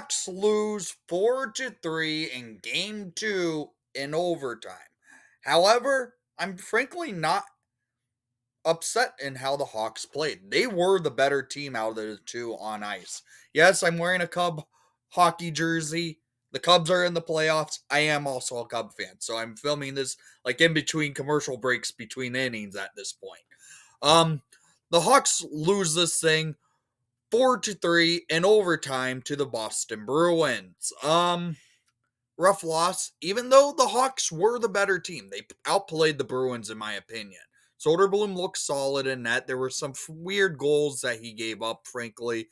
Hawks lose 4-3 in game 2 in overtime. However, I'm frankly not upset in how the Hawks played. They were the better team out of the two on ice. Yes, I'm wearing a Cub hockey jersey. The Cubs are in the playoffs. I am also a Cub fan, so I'm filming this like in between commercial breaks between innings at this point. Um the Hawks lose this thing 4-3 in overtime to the Boston Bruins. Rough loss, even though the Hawks were the better team. They outplayed the Bruins, in my opinion. Soderblom looked solid in net. There were some weird goals that he gave up, frankly,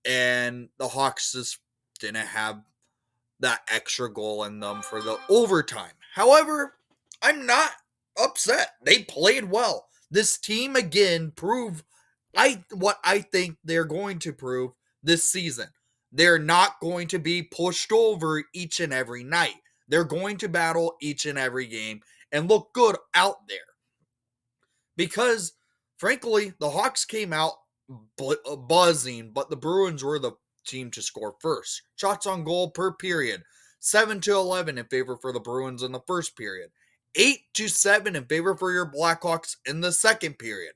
and the Hawks just didn't have that extra goal in them for the overtime. However, I'm not upset. They played well. This team again proved what I think they're going to prove this season. They're not going to be pushed over each and every night. They're going to battle each and every game and look good out there. Because, frankly, the Hawks came out buzzing, but the Bruins were the team to score first. Shots on goal per period, 7-11 in favor for the Bruins in the first period, 8-7 in favor for your Blackhawks in the second period,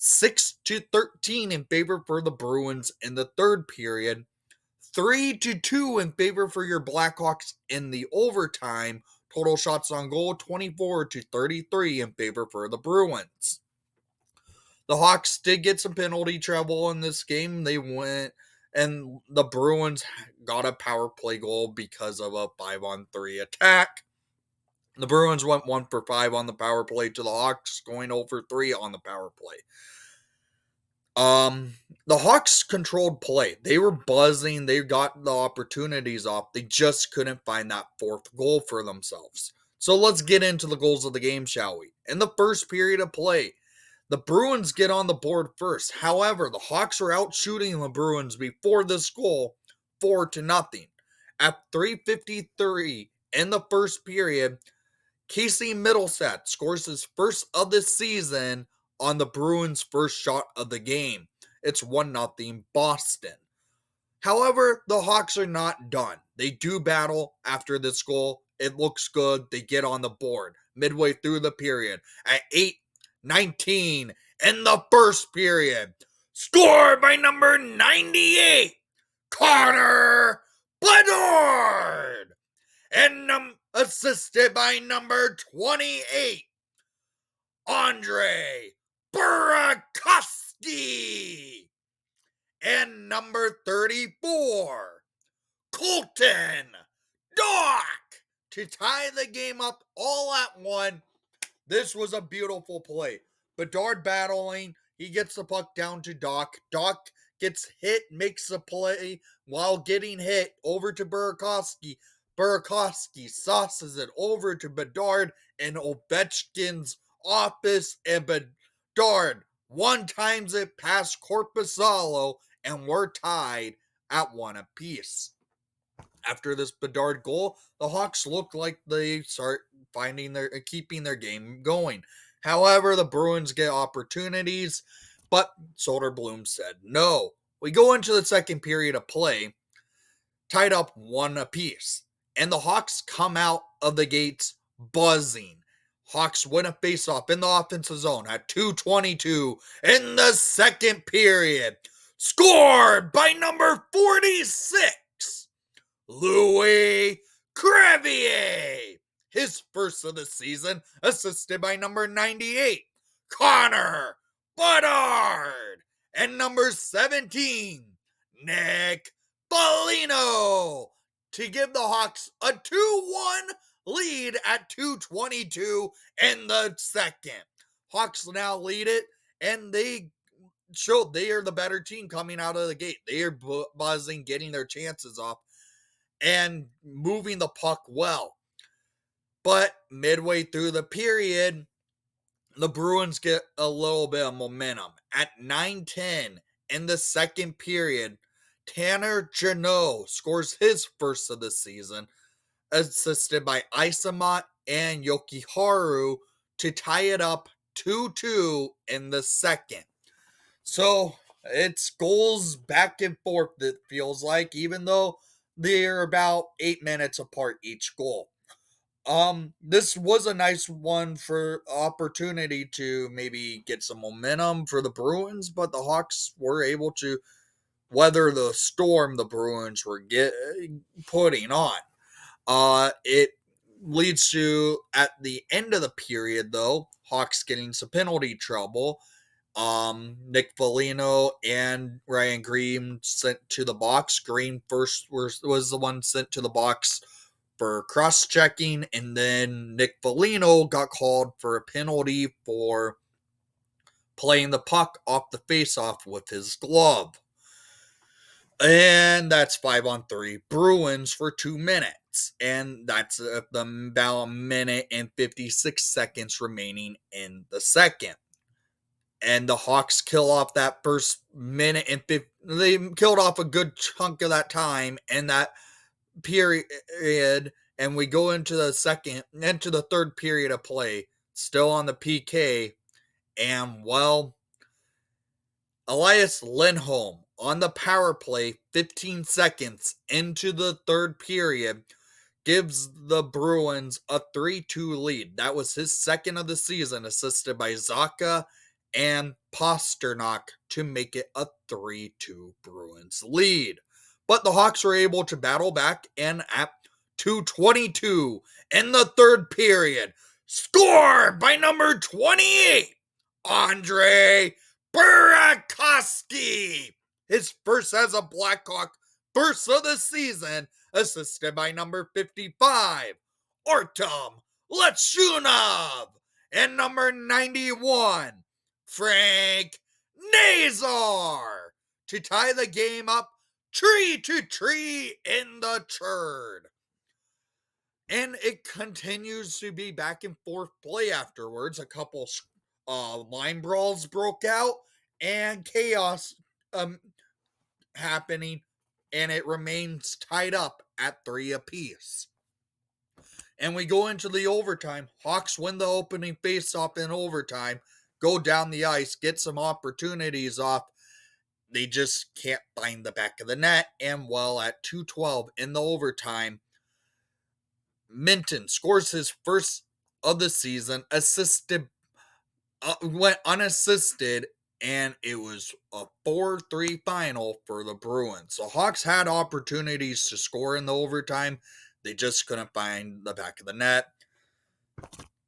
6-13 in favor for the Bruins in the third period, 3-2 in favor for your Blackhawks in the overtime. Total shots on goal, 24-33 in favor for the Bruins. The Hawks did get some penalty trouble in this game. They went, and the Bruins got a power play goal because of a 5-on-3 attack. The Bruins went 1 for 5 on the power play to the Hawks, going 0 for 3 on the power play. The Hawks controlled play. They were buzzing. They got the opportunities off. They just couldn't find that fourth goal for themselves. So let's get into the goals of the game, shall we? In the first period of play, the Bruins get on the board first. However, the Hawks were out shooting the Bruins before this goal, 4-0. At 3:53 in the first period, Casey Middleset scores his first of the season on the Bruins' first shot of the game. It's 1-0 Boston. However, the Hawks are not done. They do battle after this goal. It looks good. They get on the board midway through the period at 8:19 in the first period. Scored by number 98, Connor Bedard. And assisted by number 28, Andre Burakovsky. And number 34, Colton Dock, to tie the game up all at one. This was a beautiful play. Bedard battling. He gets the puck down to Dock. Dock gets hit, makes the play while getting hit over to Burakovsky. Burakovsky sauces it over to Bedard in Ovechkin's office, and Bedard one-times it past Korpisalo, and we're tied at 1 apiece. After this Bedard goal, the Hawks look like they start keeping their game going. However, the Bruins get opportunities, but Soderblom said no. We go into the second period of play, tied up 1 apiece, and the Hawks come out of the gates buzzing. Hawks win a faceoff in the offensive zone at 2:22 in the second period. Scored by number 46, Louis Crevier. His first of the season, assisted by number 98, Connor Bedard. And number 17, Nick Foligno, to give the Hawks a 2-1 lead at 2:22 in the second. Hawks now lead it, and they showed they are the better team coming out of the gate. They are buzzing, getting their chances off, and moving the puck well. But midway through the period, the Bruins get a little bit of momentum. At 9:10 in the second period, Tanner Jeannot scores his first of the season, assisted by Isamot and Yokiharu, to tie it up 2-2 in the second. So it's goals back and forth, it feels like, even though They're about 8 minutes apart each goal. This was a nice one for opportunity to maybe get some momentum for the Bruins, but the Hawks were able to weather the storm the Bruins were putting on. It leads to, at the end of the period, though, Hawks getting some penalty trouble. Nick Foligno and Ryan Green sent to the box. Green first was the one sent to the box for cross-checking, and then Nick Foligno got called for a penalty for playing the puck off the face-off with his glove. And that's 5-on-3 Bruins for 2 minutes. And that's about a minute and 56 seconds remaining in the second. And the Hawks kill off that first minute and 50. They killed off a good chunk of that time and that period. And we go into the third period of play, still on the PK. And, well, Elias Lindholm on the power play, 15 seconds into the third period, gives the Bruins a 3-2 lead. That was his second of the season, assisted by Zacha and Pasternak to make it a 3-2 Bruins lead. But the Hawks were able to battle back, and at 2:22 in the third period, scored by number 28, Andre Burakovsky, his first as a Blackhawk, first of the season, assisted by number 55, Artem Lechunov, and number 91, Frank Nazar, to tie the game up 3-3 in the third. And it continues to be back and forth play afterwards. A couple line brawls broke out and chaos happening, and it remains tied up at 3 apiece. And we go into the overtime. Hawks win the opening faceoff in overtime, go down the ice, get some opportunities off. They just can't find the back of the net. And, well, at 2:12 in the overtime, Minton scores his first of the season, went unassisted, and it was a 4-3 final for the Bruins. So Hawks had opportunities to score in the overtime. They just couldn't find the back of the net.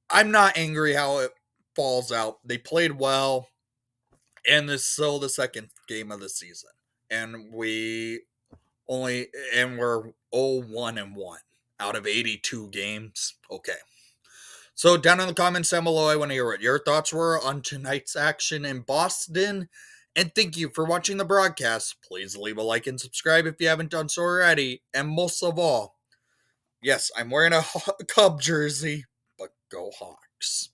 I'm not angry how it falls out. They played well, and this is still the second game of the season. And we're 0-1-1 out of 82 games. Okay. So down in the comments down below, I want to hear what your thoughts were on tonight's action in Boston. And thank you for watching the broadcast. Please leave a like and subscribe if you haven't done so already. And most of all, yes, I'm wearing a Cub jersey, but go Hawks.